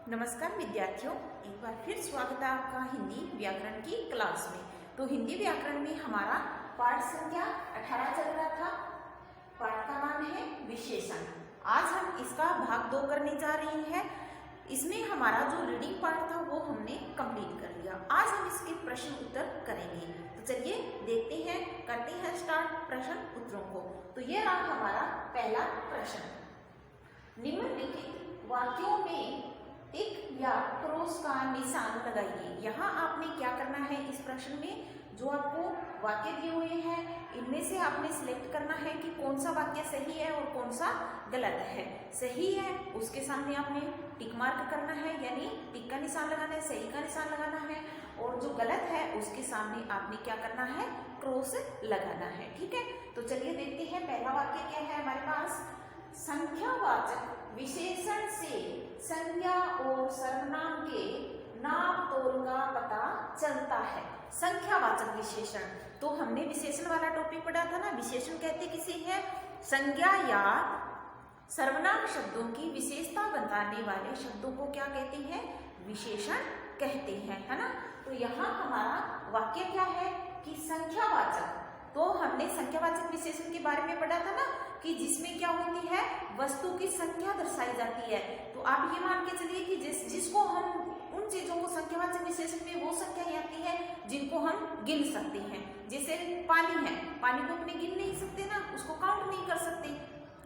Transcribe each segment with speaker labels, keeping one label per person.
Speaker 1: नमस्कार विद्यार्थियों, एक बार फिर स्वागत है आपका हिंदी व्याकरण की क्लास में। तो हिंदी व्याकरण में हमारा पाठ संख्या 18 चल रहा था। पाठ का नाम है विशेषण। आज हम इसका भाग 2 करने जा रहे हैं। इसमें हमारा जो रीडिंग पार्ट था वो हमने कंप्लीट कर लिया। आज हम इसके प्रश्न उत्तर करेंगे। तो चलिए देखते हैं, करते हैं स्टार्ट प्रश्न उत्तरों को। तो ये रहा हमारा पहला प्रश्न। निम्नलिखित वाक्यों में टिक या क्रॉस का निशान लगाइए। यहाँ आपने क्या करना है, इस प्रश्न में जो आपको वाक्य दिए हुए हैं इनमें से आपने सिलेक्ट करना है कि कौन सा वाक्य सही है और कौन सा गलत है। सही है उसके सामने आपने टिक मार्क करना है, यानी टिक का निशान लगाना है, सही का निशान लगाना है। और जो गलत है उसके सामने आपने क्या करना है, क्रॉस लगाना है। ठीक है, तो चलिए देखते हैं पहला वाक्य क्या है हमारे पास। संख्यावाचक विशेषण से संज्ञा और सर्वनाम के नाप तोल का पता चलता है। संख्यावाचक विशेषण, तो हमने विशेषण वाला टॉपिक पढ़ा था ना। विशेषण कहते किसे है, संज्ञा या सर्वनाम शब्दों की विशेषता बताने वाले शब्दों को क्या कहते हैं, विशेषण कहते हैं, है ना। तो यहाँ हमारा वाक्य क्या है कि संख्यावाचक, तो हमने संख्यावाचक विशेषण के बारे में पढ़ा था ना कि जिसमें क्या होती है, वस्तु की संख्या दर्शाई जाती है। तो आप ये मान के चलिए कि जिसको हम उन चीजों को संख्यावाचक विशेषण में वो संख्या आती है जिनको हम गिन सकते हैं। जैसे पानी है, पानी को अपने गिन नहीं सकते ना, उसको काउंट नहीं कर सकते,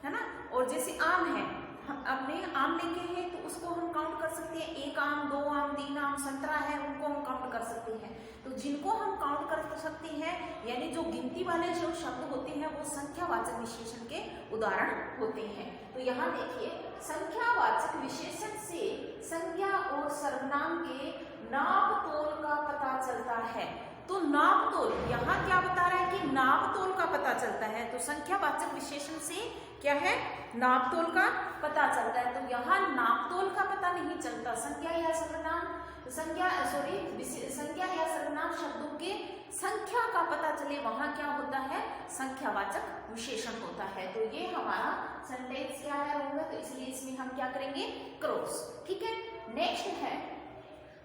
Speaker 1: है ना। और जैसे आम है, हम अपने आम लेके हैं तो उसको हम काउंट कर सकते हैं, 1 आम, 2 आम, 3 आम। संतरा है उनको हम काउंट कर सकते हैं। तो जिनको हम काउंट कर सकते हैं, यानी जो गिनती वाले जो शब्द होते हैं वो संख्यावाचक विशेषण के उदाहरण होते हैं। तो यहाँ देखिए, संख्यावाचक विशेषण से संज्ञा और सर्वनाम के नाप तोल का पता चलता है। तो नाप तोल, यहाँ क्या बता रहा है कि नाप तोल का पता चलता है। तो संख्यावाचक विशेषण से क्या है, नाप तोल का पता चलता है। तो यहाँ नाप तोल का पता नहीं चलता, संज्ञा या सर्वनाम संज्ञा या सर्वनाम शब्दों के संख्या का पता चले, वहां क्या होता है, संख्यावाचक विशेषण होता है। तो ये हमारा सेंटेंस क्या है, होगा, तो इसलिए इसमें हम क्या करेंगे, क्रॉस। ठीक है, नेक्स्ट है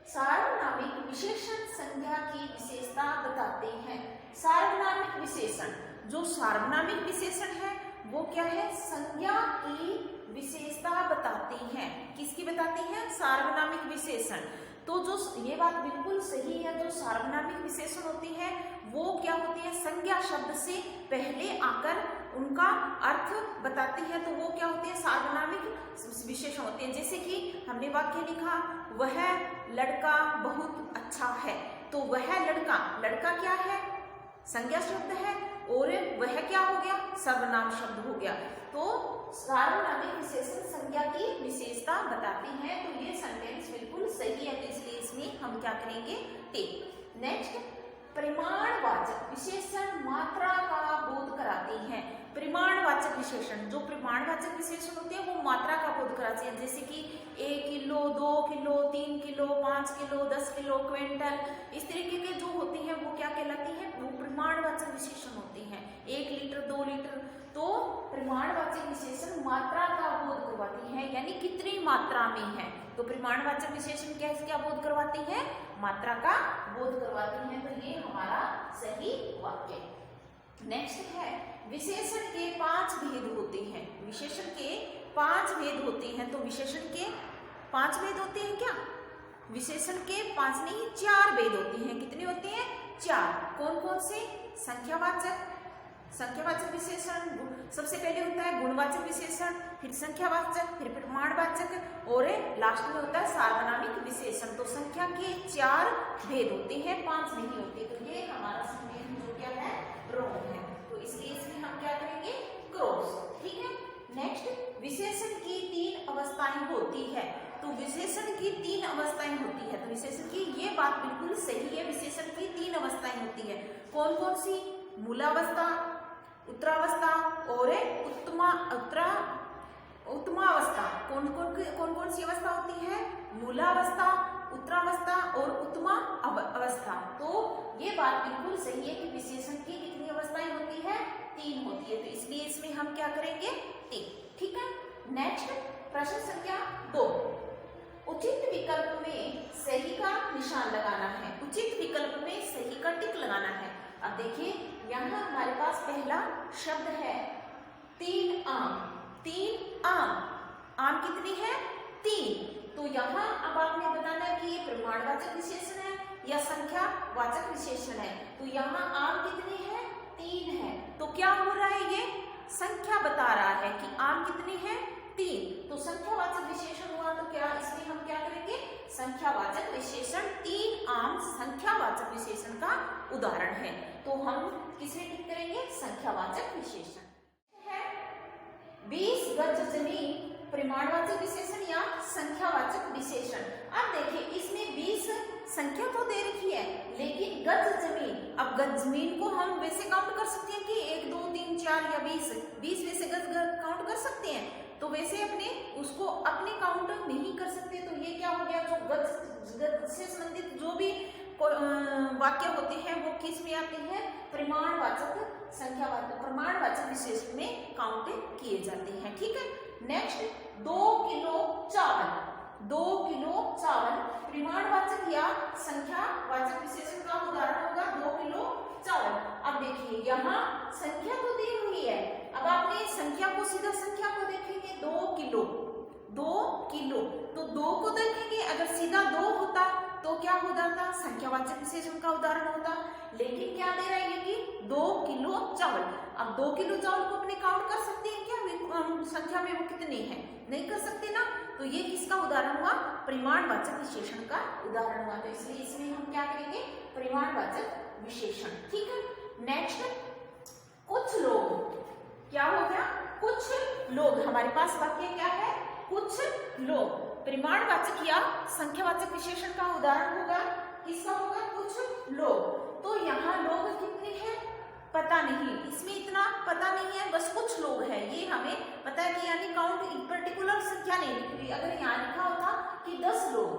Speaker 1: सार्वनामिक विशेषण संज्ञा की विशेषता बताते हैं। सार्वनामिक विशेषण, जो सार्वनामिक विशेषण है वो क्या है, संज्ञा की विशेषता बताते हैं। किसकी बताते हैं, सार्वनामिक विशेषण। तो जो ये बात बिल्कुल सही है, जो सार्वनामिक विशेषण होती है वो क्या होती है, संज्ञा शब्द से पहले आकर उनका अर्थ बताती है। तो वो क्या होती है, सार्वनामिक विशेषण होते हैं। जैसे कि हमने वाक्य लिखा, वह लड़का बहुत अच्छा है। तो वह लड़का, लड़का क्या है, संज्ञा शब्द है, और वह क्या हो गया, सर्वनाम शब्द हो गया। तो सार्वनामिक विशेषण संज्ञा की विशेषता बताते हैं। तो ये सेंटेंस बिल्कुल सही है, तो इसलिए इसमें हम क्या करेंगे, टिक। नेक्स्ट, परिमाणवाचक विशेषण मात्रा का बोध कराते हैं। परिमाणवाचक विशेषण, जो परिमाणवाचक विशेषण होते हैं वो मात्रा का बोध कराते हैं। जैसे कि 1 kilo, 2 kilo, 3 kilo, 5 kilo, 10 kilo, quintal, इस तरीके के जो होते हैं वो क्या कहलाती है, वो परिमाणवाचक विशेषण होते हैं। 1 लीटर, 2 लीटर। तो परिमाणवाचक विशेषण मात्रा का बोध करवाती है, यानी कितनी मात्रा में है। तो परिमाणवाचक विशेषण क्या बोध करवाती है, मात्रा का बोध करवाती है। तो ये हमारा सही वाक्य। नेक्स्ट है, विशेषण के 5 भेद होते हैं। विशेषण के 5 भेद होते हैं। तो विशेषण के 5 भेद होते हैं क्या, विशेषण के 5 नहीं 4 भेद होते हैं। कितने होते हैं, 4। कौन कौन से, संख्यावाचक विशेषण, सबसे पहले होता है गुणवाचक विशेषण, फिर संख्यावाचक, फिर परिमाणवाचक, और लास्ट में होता है सार्वनामिक विशेषण। तो संख्या के 4 भेद होते हैं, 5 नहीं होते। तो ये हमारा सेंटेंस जो क्या है, रॉन्ग है। तो इसलिए इसमें हम क्या करेंगे, क्रॉस। ठीक है, नेक्स्ट, विशेषण की 3 अवस्थाएं होती है। तो विशेषण की 3 अवस्थाएं होती है। तो विशेषण की ये बात बिल्कुल सही है, विशेषण की 3 अवस्थाएं होती है। कौन कौन सी, मूलावस्था, उत्तरावस्था और उत्तमावस्था। कौन कौन सी अवस्था होती है, मूलावस्था, उत्तरावस्था और उत्तमा अवस्था। तो ये बात बिल्कुल सही है कि विशेषण की कितनी अवस्थाएं होती है, 3 होती है। तो इसलिए इसमें हम क्या करेंगे, 3। ठीक है, नेक्स्ट प्रश्न संख्या 2। उचित में सही का निशान लगाना है, उचित विकल्प में सही का टिक लगाना है। अब देखिए यहाँ हमारे पास पहला शब्द है 3 आम। 3 आम, आम कितनी है? 3। तो यहाँ अब आपने बताना है कि ये प्रमाणवाचक विशेषण है या संख्यावाचक विशेषण है। तो यहाँ आम कितनी है? 3 है। तो क्या हो रहा है, ये संख्या बता रहा है कि आम कितनी है? 3। तो संख्यावाचक विशेषण हुआ, तो क्या इसमें हम क्या करेंगे? संख्यावाचक विशेषण 3 आम संख्यावाचक विशेषण का उदाहरण है। तो हम किसमें टिक करेंगे? संख्यावाचक विशेषण है। 20 गज जमीन प्रमाणवाचक विशेषण या संख्यावाचक विशेषण। अब देखिए इसमें 20 संख्या तो दे रखी है, लेकिन गज जमीन, अब गज जमीन को हम वैसे काउंट कर सकते हैं कि 1 2 3 4 या 20 वैसे गज काउंट कर सकते हैं। तो वैसे अपने उसको अपने काउंट नहीं कर सकते। तो ये क्या हो गया, जो गज से संबंधित जो भी वाक्य होते हैं वो किस में आते हैं? प्रमाणवाचक संख्यावाचक प्रमाणवाचक विशेषण में काउंट किए जाते हैं। ठीक है। नेक्स्ट 2 किलो चावल। 2 किलो चावल प्रमाणवाचक या संख्यावाचक विशेषण का उदाहरण होगा 2 किलो चावल। अब देखिए यहाँ संख्या तो दी हुई है, अब आपने संख्या को सीधा संख्या को देखेंगे 2 किलो। 2 किलो तो 2 को देखेंगे, अगर सीधा 2 होता तो क्या हो जाता? संख्यावाचक विशेषण का उदाहरण होता। लेकिन क्या दे रहा है कि 2 किलो चावल। अब 2 किलो चावल को अपने काउंट कर सकते हैं क्या? संख्या में वो कितने हैं? नहीं कर सकते ना। तो ये किसका उदाहरण हुआ? प्रमाणवाचक विशेषण का उदाहरण हुआ। तो इसलिए इसमें हम क्या करेंगे? प्रमाणवाचक विशेषण। ठीक है। नेक्स्ट कुछ लोग, क्या हो गया? कुछ लोग। हमारे पास वाक्य क्या है? कुछ लोग प्रमाणवाचक या संख्यावाचक विशेषण का उदाहरण होगा। किसका होगा? कुछ लोग। तो यहाँ लोग कितने हैं पता नहीं, इसमें इतना पता नहीं है, बस कुछ लोग हैं ये हमें पता है कि यानी काउंट पर्टिकुलर संख्या नहीं लिख रही। अगर यहाँ लिखा होता कि 10 लोग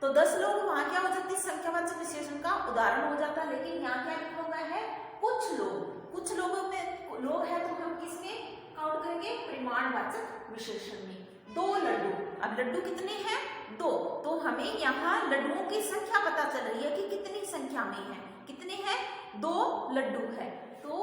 Speaker 1: तो 10 लोग वहां क्या हो जाती? संख्यावाचक विशेषण का उदाहरण हो जाता। लेकिन यहाँ क्या लिखा हुआ है? कुछ लोग। कुछ लोगों में लोग है तो हम किसमें काउंट करेंगे? प्रमाणवाचक विशेषण में। 2 लड्डू। अब लड्डू कितने हैं? 2। तो हमें यहाँ लड्डुओं की संख्या पता चल रही है कि कितनी संख्या में है। कितने हैं? 2 लड्डू है। तो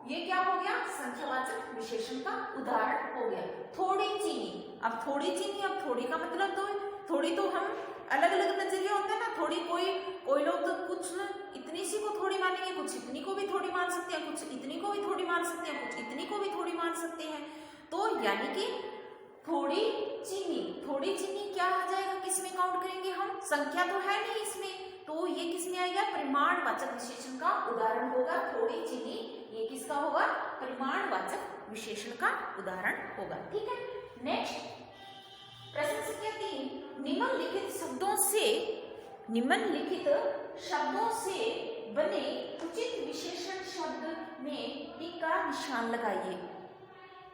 Speaker 1: ये क्या हो गया? संख्यावाचक विशेषण का उदाहरण हो गया। थोड़ी चीनी। अब थोड़ी चीनी, अब थोड़ी का मतलब तो थोड़ी तो हम अलग अलग नजरिए होते हैं ना। थोड़ी कोई लोग तो कुछ इतनी सी को थोड़ी मानेंगे, कुछ इतनी को भी थोड़ी मान सकते हैं, कुछ इतनी को भी थोड़ी मान सकते हैं, कुछ इतनी को भी थोड़ी मान सकते हैं। तो यानी कि थोड़ी चीनी, थोड़ी चीनी क्या आ जाएगा? किसमें काउंट करेंगे हम? संख्या तो है नहीं इसमें, तो ये किसमें आएगा? प्रमाणवाचक विशेषण का उदाहरण होगा। थोड़ी चीनी ये किसका होगा? प्रमाणवाचक विशेषण का उदाहरण होगा। ठीक है। नेक्स्ट प्रश्न संख्या 3, निम्नलिखित शब्दों से बने उचित विशेषण शब्द में टिक का निशान लगाइए।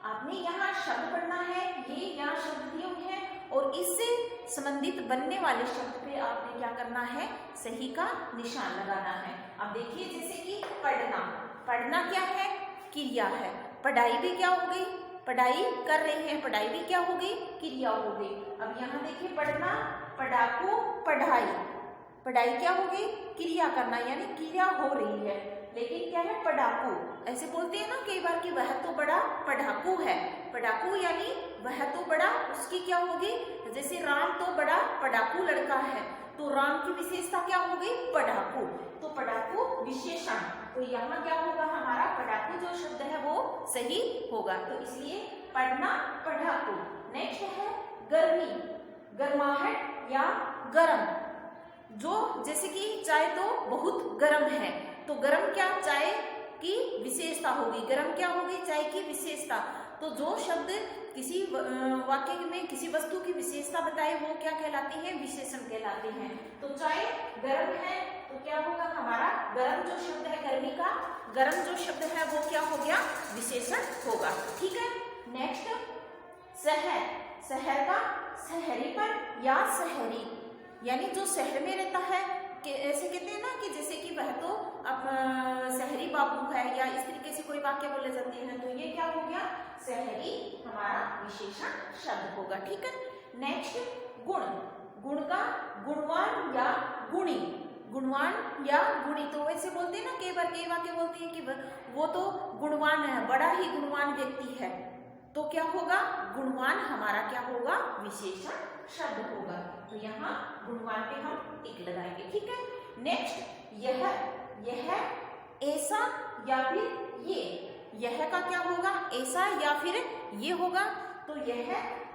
Speaker 1: आपने यहाँ शब्द पढ़ना है, ये यहाँ शब्द दिए हुए हैं और इससे संबंधित बनने वाले शब्द पे आपने क्या करना है? सही का निशान लगाना है। अब देखिए जैसे कि पढ़ना, पढ़ना क्या है? क्रिया है। पढ़ाई भी क्या हो गई? पढ़ाई कर रहे हैं, पढ़ाई भी क्या हो गई? क्रिया हो गई। अब यहाँ देखिए पढ़ना, पढ़ाकू, पढ़ाई, पढ़ाई क्या हो गई? क्रिया करना, यानी क्रिया हो रही है। लेकिन क्या है? पढ़ाकू। ऐसे बोलते हैं ना कई बार कि वह तो बड़ा पढ़ाकू है। पढ़ाकू यानी वह तो बड़ा, उसकी क्या होगी? जैसे राम तो बड़ा पढ़ाकू लड़का है, तो राम की विशेषता क्या हो गई? पढ़ाकू। तो पढ़ाकू विशेषण। तो यहाँ क्या होगा? हमारा पढ़ाकू जो शब्द है वो सही होगा। तो इसलिए पढ़ना, पढ़ाकू। नेक्स्ट है गर्मी, गर्माहट या गरम। जो जैसे कि चाय तो बहुत गर्म है, तो गर्म क्या? चाय की विशेषता होगी। गर्म क्या होगी? चाय की विशेषता। तो जो शब्द किसी वाक्य में किसी वस्तु की विशेषता बताए वो क्या कहलाती है? विशेषण कहलाते हैं। तो चाय गर्म है तो क्या होगा? हमारा गर्म जो शब्द है, गर्मी का गर्म जो शब्द है वो क्या हो गया? विशेषण होगा। ठीक है। नेक्स्ट शहर, शहर का शहरीपन या शहरी, यानी जो शहर में रहता है, ऐसे कहते हैं ना कि जैसे कि वह तो अब शहरी बाबू है, या इस तरीके से कोई वाक्य बोले जाते हैं। तो ये क्या हो गया? शहरी हमारा विशेषण शब्द होगा। ठीक है। नेक्स्ट गुण, गुण का गुणवान या गुणी, गुणवान या गुणी। तो वैसे बोलते हैं ना, कई बार कई वाक्य बोलते हैं कि वो तो गुणवान है, बड़ा ही गुणवान व्यक्ति है। तो क्या होगा, गुणवान हमारा क्या होगा, विशेषण शब्द होगा। तो यहाँ गुणवान पे हम टिक लगाएंगे, ठीक है। नेक्स्ट यह ऐसा या फिर यह का क्या होगा, ऐसा या फिर ये होगा। तो यह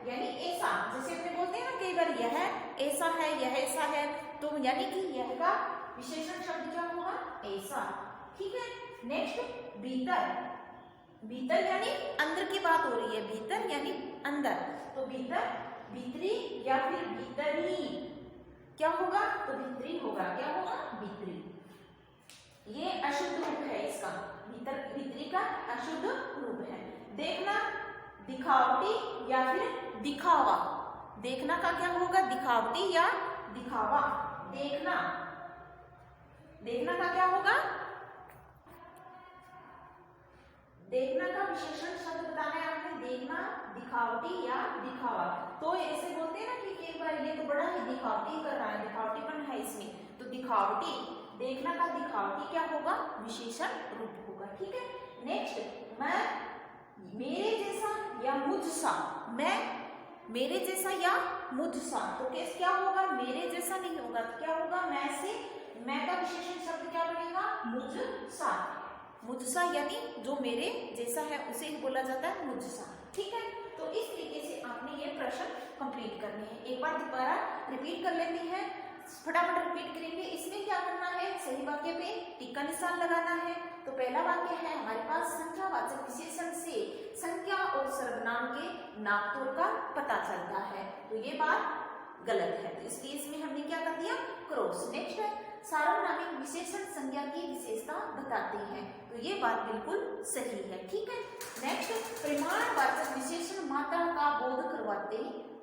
Speaker 1: यानी ऐसा, जैसे अपने बोलते हैं ना कई बार यह ऐसा है, यह ऐसा है, तो यानी कि यह का विशेषण शब्द क्या होगा, ऐसा, ठीक है। नेक्स्ट भीतर, भीतर यानी अंदर की बात हो रही है, भीतर यानी अंदर। तो भीतर, भीतरी या फिर भीतरी क्या होगा, तो भीतरी होगा, क्या होगा, भीतरी। ये अशुद्ध रूप है इसका, भीतर भीतरी का अशुद्ध रूप है। देखना, दिखावटी या फिर दिखावा। देखना का क्या होगा, दिखावटी या दिखावा। देखना, देखना का क्या होगा, देखना का विशेषण शब्द बताना है आपने, देखना, दिखावटी या दिखावा। तो ऐसे बोलते हैं ना कि कई बार ये तो बड़ा ही दिखावटी कर रहा है, दिखावटीपन है इसमें, तो दिखावटी, देखना का दिखावटी क्या होगा, विशेषण रूप होगा, ठीक है। नेक्स्ट मैं, मेरे जैसा या मुझसा, मैं मेरे जैसा या मुझसा। तो केस क्या होगा, मेरे जैसा नहीं होगा, तो क्या होगा, मैं से, मैं का विशेषण शब्द क्या बनेगा, मुझसा। मुझसा यानी जो मेरे जैसा है उसे ही बोला जाता है मुझसा, ठीक है। तो इस तरीके से आपने ये प्रश्न कंप्लीट करने हैं। एक बार दोबारा रिपीट कर लेते हैं, फटाफट रिपीट करेंगे। इसमें क्या करना है, सही वाक्य पे टिक का निशान लगाना है। तो पहला वाक्य है हमारे पास, संख्यावाचक विशेषण से संख्या और सर्वनाम के नामतोड़ का पता चलता है। तो ये बात गलत है, तो इसलिए इसमें हमने क्या कर दिया, क्रॉस। नेक्स्ट है, सार्वनामिक विशेषण संज्ञा की विशेषता बताते हैं। तो ये बात बिल्कुल सही है, ठीक है। नेक्स्ट, परिमाणवाचक विशेषण मात्रा का बोध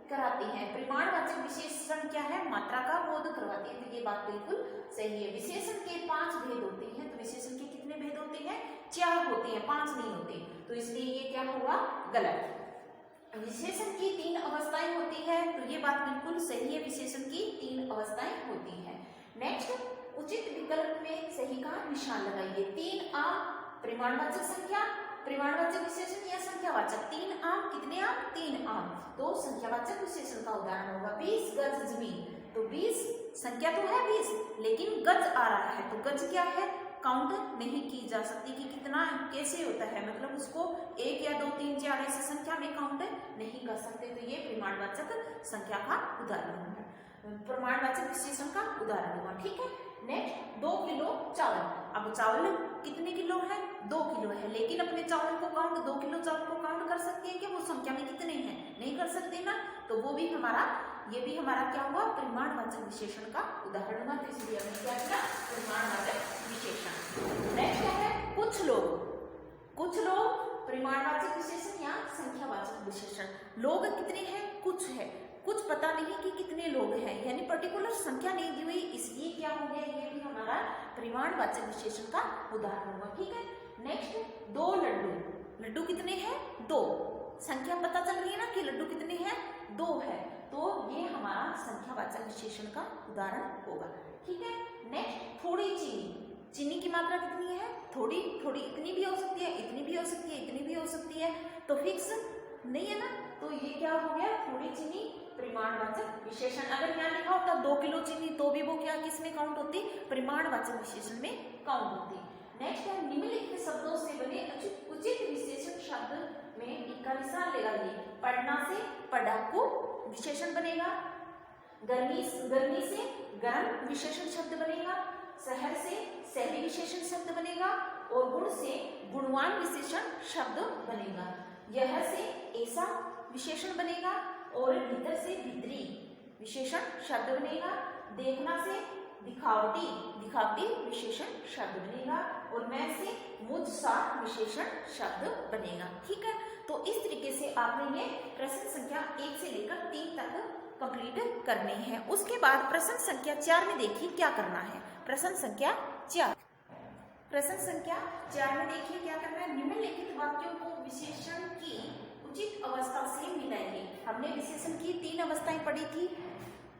Speaker 1: कराते हैं। परिमाणवाचक विशेषण क्या है, मात्रा का बोध करवाते हैं। तो ये बात बिल्कुल सही है। विशेषण के 5 भेद होते हैं। तो विशेषण के कितने भेद होते हैं, 4 होते हैं, 5 नहीं होते। तो इसलिए ये क्या होगा, गलत। विशेषण की 3 अवस्थाएं होती है। तो ये बात बिल्कुल सही है, विशेषण की 3 अवस्थाएं होती है। नेक्स्ट, उचित विकल्प में सही का निशान लगाइए। 3 आम परिमाणवाचक संख्या, परिमाणवाचक विशेषण या संख्यावाचक। 3 आम, कितने आम, 3 आम। तो संख्यावाचक विशेषण का उदाहरण होगा 20 गज जमीन। तो 20 संख्या तो है 20, लेकिन गज आ रहा है, तो गज क्या है, काउंट नहीं की जा सकती कि कितना कैसे होता है, मतलब उसको 1 या 2 3 4 ऐसी संख्या में काउंट नहीं कर सकते। तो ये परिमाणवाचक संख्या का उदाहरण होगा, परिमाणवाचक विशेषण का उदाहरण होगा, ठीक है। नेक्स्ट, 2 किलो चावल। अब चावल कितने किलो है, 2 किलो है, लेकिन अपने चावल को काउंट, 2 किलो चावल को काउंट कर सकते हैं कि वो संख्या में कितने हैं, नहीं कर सकते ना। तो वो भी हमारा, ये भी हमारा क्या हुआ, परिमाणवाचक विशेषण का उदाहरण हुआ। तो इसलिए हमने क्या किया, परिमाणवाचक विशेषण। नेक्स्ट है, कुछ लोग परिमाणवाचक विशेषण या संख्यावाचक विशेषण। लोग कितने हैं, कुछ है, कुछ पता नहीं कि कितने लोग हैं, यानी पर्टिकुलर संख्या नहीं दी हुई, इसलिए क्या हो गया, ये भी हमारा परिमाणवाचक विशेषण का उदाहरण हुआ, ठीक है। नेक्स्ट, 2 लड्डू। लड्डू कितने हैं, 2, संख्या पता चल रही है ना कि लड्डू कितने हैं, 2 है। तो ये हमारा संख्यावाचक विशेषण का उदाहरण होगा, ठीक है। नेक्स्ट, थोड़ी चीनी। चीनी की मात्रा कितनी है, थोड़ी, थोड़ी इतनी भी हो सकती है, इतनी भी हो सकती है, इतनी भी हो सकती है, तो फिक्स नहीं है ना। तो ये क्या हो गया, थोड़ी चीनी परिमाणवाचक विशेषण। अगर यहाँ लिखा होता 2 किलो चीनी, तो भी वो क्या किसमें काउंट होती, परिमाणवाचक विशेषण में काउंट होती। नेक्स्ट है, निम्नलिखित शब्दों से बने उचित विशेषण शब्द में टिक्का निशान लगाइए। पढ़ना से पढ़ाकू विशेषण बनेगा, गर्मी से गर्म विशेषण शब्द बनेगा, शहर से शहरी विशेषण शब्द बनेगा, और गुण से गुणवान विशेषण शब्द बनेगा। यह से ऐसा विशेषण बनेगा, और भीतर से भीतरी विशेषण शब्द बनेगा। देखना से दिखावटी विशेषण शब्द बनेगा, और मैं से मुझसा विशेषण शब्द बनेगा, ठीक है। तो इस तरीके से आपने ये प्रश्न संख्या 1 से लेकर 3 तक कंप्लीट करने हैं। उसके बाद प्रश्न संख्या 4 में देखिए क्या करना है। प्रश्न संख्या 4 में देखिए क्या करना है। निम्नलिखित वाक्यों को विशेषण की उचित अवस्था से मिलाइए। हमने विशेषण की 3 अवस्थाएं पढ़ी थी,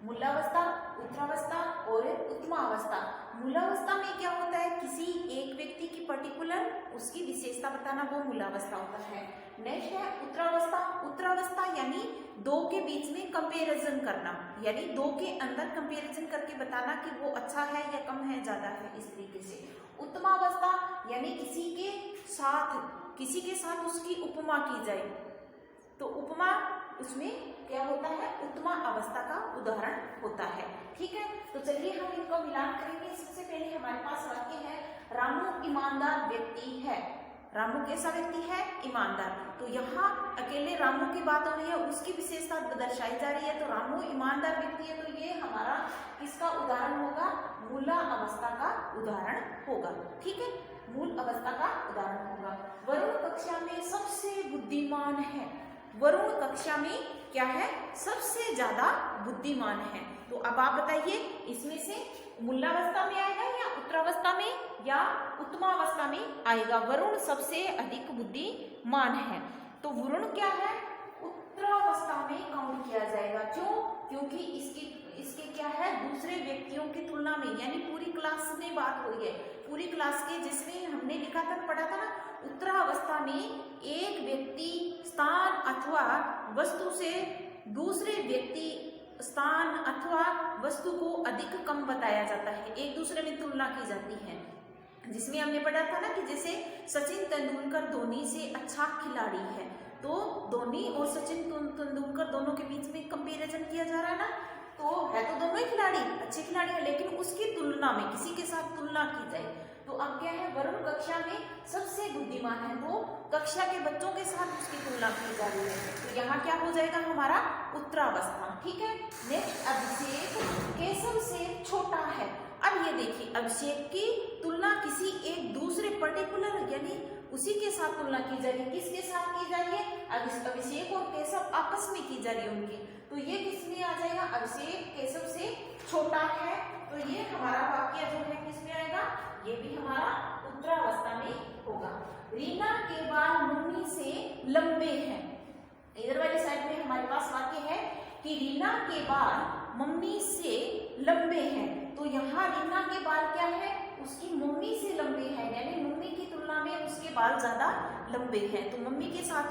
Speaker 1: मूलावस्था, उत्तरावस्था और उत्तमावस्था। मूलावस्था में क्या होता है, किसी एक व्यक्ति की पर्टिकुलर उसकी विशेषता बताना, वो मूलावस्था होता है। नेक्स्ट है उत्तरावस्था। उत्तरावस्था यानी दो के बीच में कंपैरिजन करना, यानी दो के अंदर कंपैरिजन करके बताना कि वो अच्छा है या कम है, ज्यादा है, इस तरीके से। उत्तमावस्था यानी किसी के साथ उसकी उपमा की जाए, तो उपमा उसमें क्या होता है, उत्तमा अवस्था का उदाहरण होता है। ठीक है, तो चलिए हम इनको मिलान करेंगे। सबसे पहले हमारे पास वाक्य है, रामू ईमानदार व्यक्ति है। रामू कैसा व्यक्ति है, ईमानदार। तो यहाँ अकेले रामू की बात हो रही है, उसकी विशेषता दर्शाई जा रही है, तो रामू ईमानदार व्यक्ति है, तो ये हमारा किसका उदाहरण होगा, मूला अवस्था का उदाहरण होगा। ठीक है, मूल अवस्था का उदाहरण होगा। वरुण कक्षा में सबसे बुद्धिमान है। वरुण कक्षा में क्या है, सबसे ज्यादा बुद्धिमान है। तो अब आप बताइए, इसमें से मूलावस्था में आएगा या उत्तरावस्था में या उत्तमावस्था में आएगा। वरुण सबसे अधिक बुद्धिमान है, तो वरुण क्या है, उत्तरावस्था में काउंट किया जाएगा। क्यों, क्योंकि इसके क्या है, दूसरे व्यक्तियों की तुलना में, यानी पूरी क्लास में बात हो रही है, पूरी क्लास के जिसमें हमने लिखा था, पढ़ा था ना, उत्तरावस्था में एक व्यक्ति स्थान अथवा वस्तु से दूसरे व्यक्ति स्थान अथवा वस्तु को अधिक कम बताया जाता है, एक दूसरे में तुलना की जाती है। जिसमें हमने पढ़ा था ना कि जैसे सचिन तेंदुलकर धोनी से अच्छा खिलाड़ी है, तो धोनी और सचिन तेंदुलकर दोनों के बीच में कंपैरिजन किया जा रहा है ना, तो है तो दोनों ही खिलाड़ी अच्छे खिलाड़ी है, लेकिन उसकी तुलना में किसी के साथ तुलना की जाए, तो अब क्या है, वरुण कक्षा में सबसे बुद्धिमान है, तो कक्षा के बच्चों के साथ उसकी तुलना की जा रही है, तो यहाँ क्या हो जाएगा हमारा उत्तरावस्था। ठीक है, नेक्स्ट, अभिषेक केशव से छोटा है। अब ये देखिए, अभिषेक की तुलना किसी एक दूसरे पर्टिकुलर यानी उसी के साथ तुलना की जा रही है। किसके साथ की जा रही है, अभिषेक और केशव आपस में की जा रही है उनकी, तो ये किसमें आ जाएगा, अभिषेक केशव से छोटा है, तो ये हमारा वाक्य जो है किसमें आएगा, ये भी हमारा उत्तरावस्था में होगा। रीना के बाल मम्मी से लंबे हैं। इधर वाली साइड में हमारे पास वाक्य है कि रीना के बाल मम्मी से लंबे हैं, तो यहाँ रीना के बाल क्या है, उसकी मम्मी से लंबे हैं, यानी मम्मी की तुलना में उसके बाल ज्यादा लंबे हैं, तो मम्मी के साथ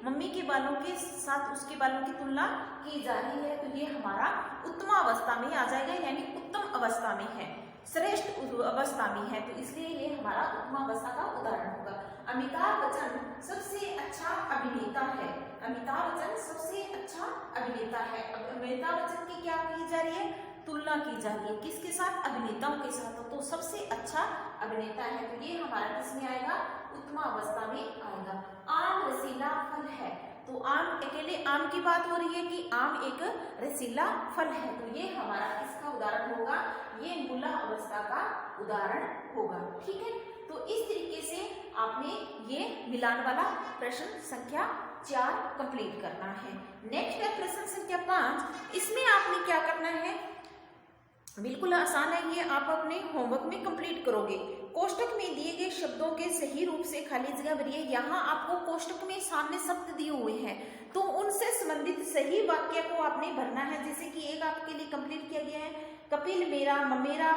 Speaker 1: मम्मी के बालों के साथ उसके बालों की तुलना की जा रही है, तो ये हमारा उत्तमावस्था में आ जाएगा, यानी उत्तम अवस्था में है, श्रेष्ठ अवस्था में है, तो इसलिए ये हमारा उत्तमावस्था का उदाहरण होगा। अमिताभ बच्चन सबसे अच्छा अभिनेता है। अमिताभ बच्चन सबसे अच्छा अभिनेता है। अमिताभ बच्चन की क्या की जा रही है, तुलना की जा रही है, किसके साथ, अभिनेताओं के साथ, तो सबसे अच्छा अभिनेता है, तो ये हमारा किसमें आएगा, उत्तमावस्था में आएगा। आम रसीला फल है, तो आम, अकेले आम की बात हो रही है कि आम एक रसीला फल है, तो ये हमारा किसका उदाहरण होगा, ये मूला अवस्था का उदाहरण होगा। ठीक है, तो इस तरीके से आपने ये मिलान वाला प्रश्न संख्या 4 कंप्लीट करना है। नेक्स्ट है प्रश्न संख्या 5। इसमें आपने क्या करना है, बिल्कुल आसान है, ये आप अपने होमवर्क में कंप्लीट करोगे। कोष्टक में दिए गए शब्दों के सही रूप से खाली जगह भरिए। यहाँ आपको कोष्टक में सामने शब्द दिए हुए हैं, तो उनसे संबंधित सही वाक्य को आपने भरना है। जैसे कि एक आपके लिए कंप्लीट किया गया है, कपिल मेरा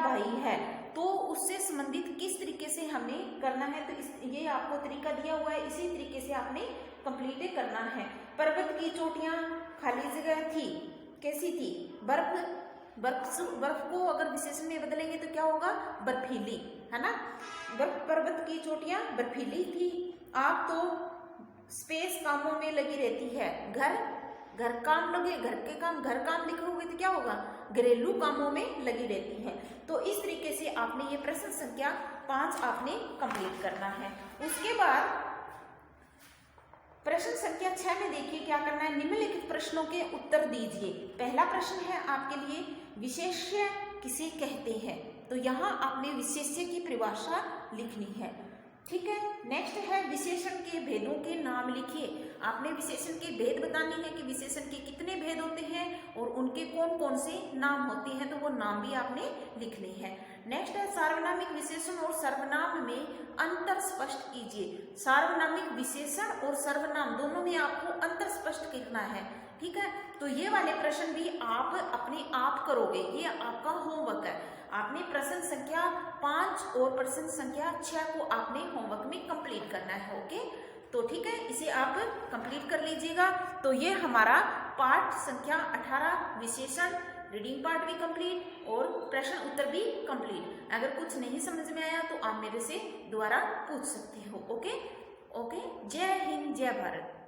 Speaker 1: भाई है, तो उससे संबंधित किस तरीके से हमें करना है, तो ये आपको तरीका दिया हुआ है, इसी तरीके से आपने कंप्लीट करना है। पर्वत की चोटियां खाली जगह थी, कैसी थी, बर्फ को अगर विशेषण में बदलेंगे तो क्या होगा, बर्फीली, है ना। पर्वत की चोटियां बर्फीली थी। आप तो स्पेस कामों में लगी रहती है। घर काम लिखोगे तो क्या होगा, घरेलू कामों में लगी रहती है। तो इस तरीके से आपने ये प्रश्न संख्या 5 आपने कंप्लीट करना है। उसके बाद प्रश्न संख्या 6 में देखिए क्या करना है, निम्नलिखित प्रश्नों के उत्तर दीजिए। पहला प्रश्न है आपके लिए, विशेष्य किसे कहते हैं, तो यहाँ आपने विशेष्य की परिभाषा लिखनी है। ठीक है, नेक्स्ट है विशेषण के भेदों के नाम लिखिए। आपने विशेषण के भेद बताने हैं कि विशेषण के कितने भेद होते हैं और उनके कौन कौन से नाम होते हैं, तो वो नाम भी आपने लिखने हैं। नेक्स्ट है सार्वनामिक विशेषण और सर्वनाम में अंतर स्पष्ट कीजिए। सार्वनामिक विशेषण और सर्वनाम दोनों में आपको अंतर स्पष्ट करना है, ठीक है। तो ये वाले प्रश्न भी आप अपने आप करोगे, ये आपका होमवर्क है। आपने प्रश्न संख्या 5 और प्रश्न संख्या 6 को आपने होमवर्क में कंप्लीट करना है, ओके। तो ठीक है, इसे आप कंप्लीट कर लीजिएगा। तो ये हमारा पाठ संख्या 18 विशेषण रीडिंग पार्ट भी कंप्लीट और प्रश्न उत्तर भी कंप्लीट। अगर कुछ नहीं समझ में आया तो आप मेरे से दोबारा पूछ सकते हो, ओके। जय हिंद, जय भारत।